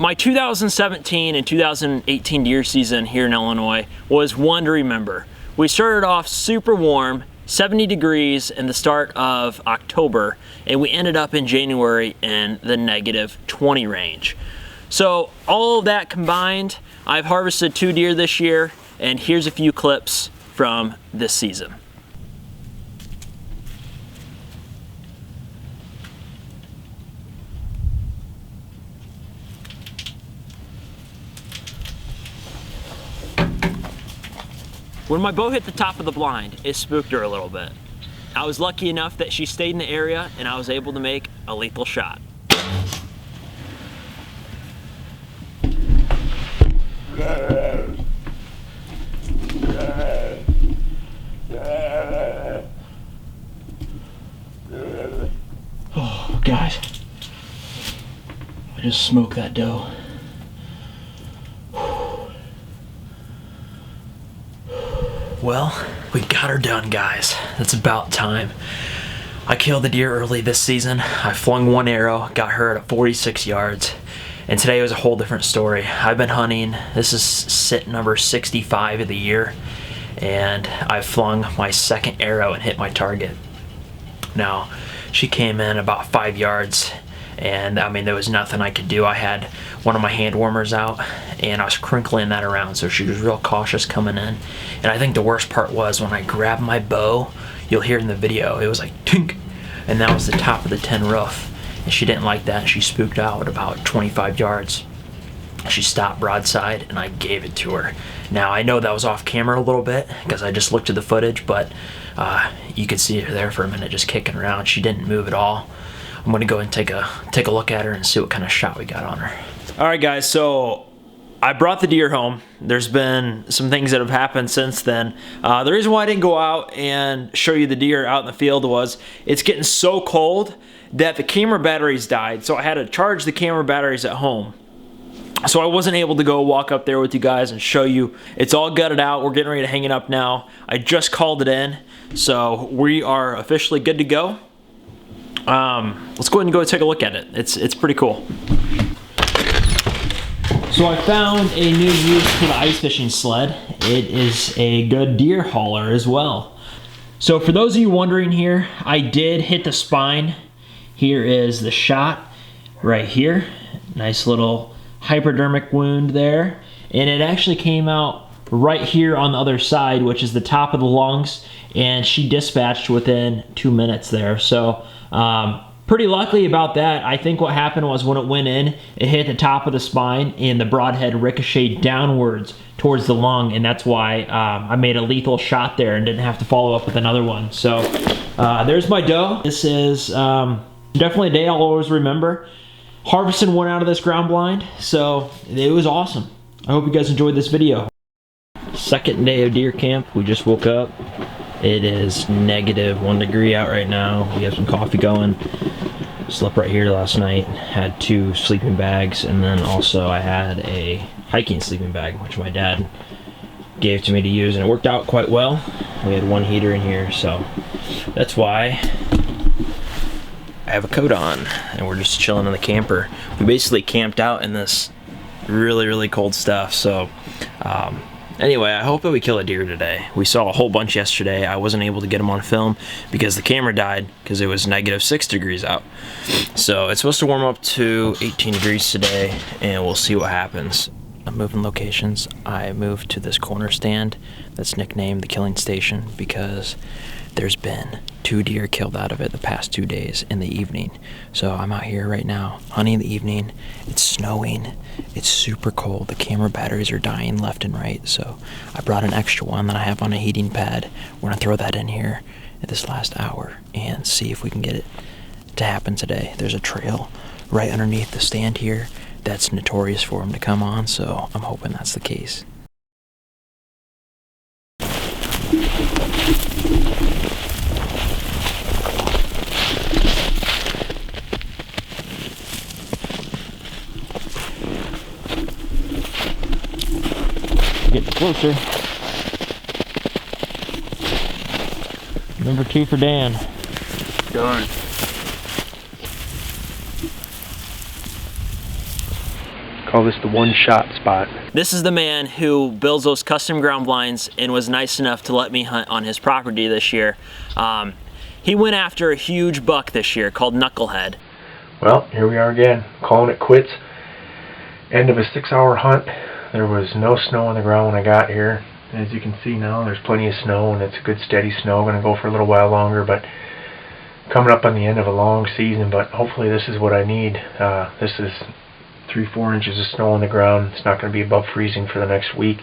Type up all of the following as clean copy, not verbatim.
My 2017 and 2018 deer season here in Illinois was one to remember. We started off super warm, 70 degrees in the start of October, and we ended up in January in the negative 20 range. So all of that combined, I've harvested 2 deer this year, and here's a few clips from this season. When my bow hit the top of the blind, it spooked her a little bit. I was lucky enough that she stayed in the area and I was able to make a lethal shot. Oh, guys, I just smoked that doe. Well, we got her done, guys. It's about time. I killed the deer early this season. I flung one arrow, got her at 46 yards, and today was a whole different story. I've been hunting. This is sit number 65 of the year, and I flung my second arrow and hit my target. Now, she came in about 5 yards, and I mean, there was nothing I could do. I had one of my hand warmers out and I was crinkling that around, so she was real cautious coming in. And I think the worst part was when I grabbed my bow, you'll hear in the video, it was like tink, and that was the top of the tin roof, and she didn't like that. She spooked out at about 25 yards. She stopped broadside and I gave it to her. Now I know that was off camera a little bit because I just looked at the footage, but you could see her there for a minute just kicking around. She didn't move at all. I'm gonna go and take a look at her and see what kind of shot we got on her. All right, guys, so I brought the deer home. There's been some things that have happened since then. The reason why I didn't go out and show you the deer out in the field was it's getting so cold that the camera batteries died, so I had to charge the camera batteries at home. So I wasn't able to go walk up there with you guys and show you. It's all gutted out. We're getting ready to hang it up now. I just called it in, so we are officially good to go. Let's go ahead and go take a look at it. It's pretty cool. So I found a new use for the ice fishing sled. It is a good deer hauler as well. So for those of you wondering here, I did hit the spine. Here is the shot right here. Nice little hypodermic wound there. And it actually came out right here on the other side, which is the top of the lungs, and she dispatched within 2 minutes there. So pretty lucky about that. I think what happened was when it went in, it hit the top of the spine and the broadhead ricocheted downwards towards the lung, and that's why I made a lethal shot there and didn't have to follow up with another one. So there's my doe. This is definitely a day I'll always remember. Harvesting one out of this ground blind, so it was awesome. I hope you guys enjoyed this video. Second day of deer camp. We just woke up. It is -1 degree out right now. We have some coffee going. Slept right here last night. Had 2 sleeping bags, and then also I had a hiking sleeping bag, which my dad gave to me to use, and it worked out quite well. We had 1 heater in here, so that's why I have a coat on, and we're just chilling in the camper. We basically camped out in this really cold stuff, so anyway, I hope that we kill a deer today. We saw a whole bunch yesterday. I wasn't able to get them on film because the camera died because it was -6 degrees out. So it's supposed to warm up to 18 degrees today, and we'll see what happens. I'm moving locations. I moved to this corner stand that's nicknamed the Killing Station because there's been 2 deer killed out of it the past 2 days in the evening. So I'm out here right now hunting in the evening. It's snowing. It's super cold. The camera batteries are dying left and right. So I brought an extra one that I have on a heating pad. We're gonna throw that in here at this last hour and see if we can get it to happen today. There's a trail right underneath the stand here that's notorious for them to come on, so I'm hoping that's the case. Get closer. Number 2 for Dan. Done. Call this the one-shot spot. This is the man who builds those custom ground blinds and was nice enough to let me hunt on his property this year. He went after a huge buck this year called Knucklehead. Well, here we are again, calling it quits. End of a 6-hour hunt. There was no snow on the ground when I got here. As you can see now, there's plenty of snow, and it's a good steady snow. Going to go for a little while longer, but coming up on the end of a long season, but hopefully this is what I need. This is 3-4 inches of snow on the ground. It's not going to be above freezing for the next week.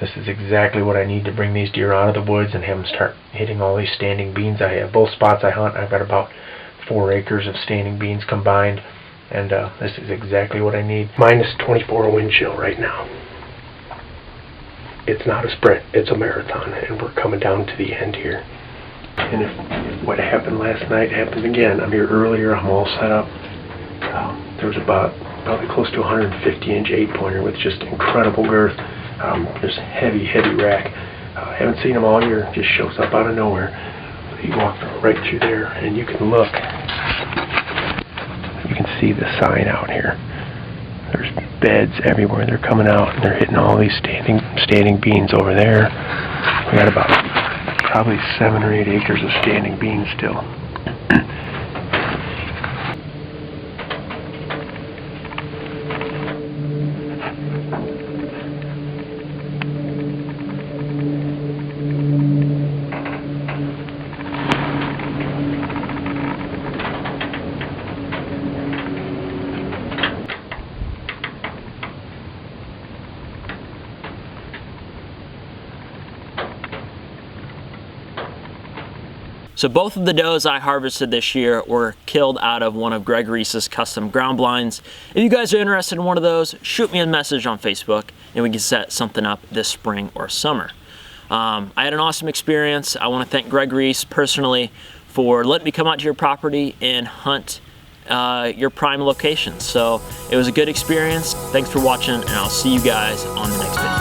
This is exactly what I need to bring these deer out of the woods and have them start hitting all these standing beans. I have both spots I hunt. I've got about 4 acres of standing beans combined, and this is exactly what I need. Minus 24 wind chill right now. It's not a sprint, it's a marathon, and we're coming down to the end here. And if what happened last night happens again, I'm here earlier, I'm all set up. There was probably close to 150-inch 8-pointer with just incredible girth. Just heavy rack. Haven't seen him all year, just shows up out of nowhere. You walk right through there, and you can look. You can see the sign out here. There's beds everywhere. They're coming out, and they're hitting all these standing beans over there. We got about probably 7 or 8 acres of standing beans still. So both of the does I harvested this year were killed out of one of Greg Reese's custom ground blinds. If you guys are interested in one of those, shoot me a message on Facebook and we can set something up this spring or summer. I had an awesome experience. I want to thank Greg Reese personally for letting me come out to your property and hunt your prime locations. So it was a good experience. Thanks for watching, and I'll see you guys on the next video.